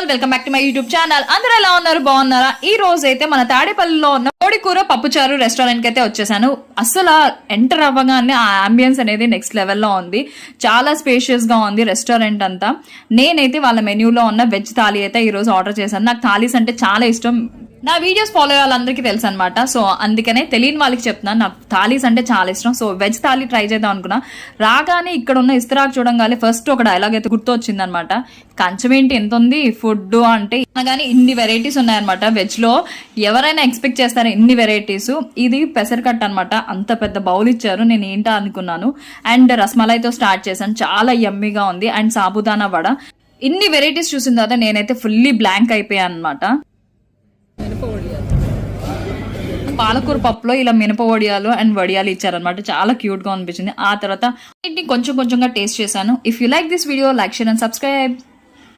All welcome back to my YouTube channel. అందరూ ఎలా ఉన్నారు, బాగున్నారా? ఈ రోజు అయితే మన తాడేపల్లిలో ఉన్న కోడికూర పప్పుచారు రెస్టారెంట్ కి అయితే వచ్చేసాను. అసలు ఎంటర్ అవ్వగానే ఆ అంబియన్స్ అనేది నెక్స్ట్ లెవెల్లో ఉంది. చాలా స్పేషియస్ గా ఉంది రెస్టారెంట్ అంతా. నేనైతే వాళ్ళ మెన్యూలో ఉన్న వెజ్ థాలీ అయితే ఈ రోజు ఆర్డర్ చేశాను. నాకు థాలీస్ అంటే చాలా ఇష్టం. నా వీడియోస్ ఫాలో అయ్యే వాళ్ళందరికీ తెలుసు అనమాట. సో అందుకనే తెలియని వాళ్ళకి చెప్తున్నాను, నాకు థాలీస్ అంటే చాలా ఇష్టం. సో వెజ్ థాలీ ట్రై చేద్దాం అనుకున్నా. రాగానే ఇక్కడ ఉన్న ఇస్తరాకు చూడంగానే ఫస్ట్ ఒక డైలాగ్ అయితే గుర్తు వచ్చింది అనమాట. కంచం ఏంటి ఎంత ఉంది ఫుడ్ అంటే, కానీ ఇన్ని వెరైటీస్ ఉన్నాయన్నమాట వెజ్ లో. ఎవరైనా ఎక్స్పెక్ట్ చేస్తారా ఇన్ని వెరైటీస్? ఇది పెసరకట్ అనమాట, అంత పెద్ద బౌల్ ఇచ్చారు. నేను ఏంటా అనుకున్నాను. అండ్ రస్మలైతో స్టార్ట్ చేశాను, చాలా యమ్మీగా ఉంది. అండ్ సాబుదానా వడ, ఇన్ని వెరైటీస్ చూసిన తర్వాత నేనైతే ఫుల్లీ బ్లాంక్ అయిపోయాను అనమాట. పాలకూర పప్పులో ఇలా మినప వడియాలు అండ్ వడియాలు ఇచ్చారనమాట. చాలా క్యూట్ గా అనిపించింది. ఆ తర్వాత కొంచెం కొంచెంగా టేస్ట్ చేశాను. If you like this video, like, share and subscribe.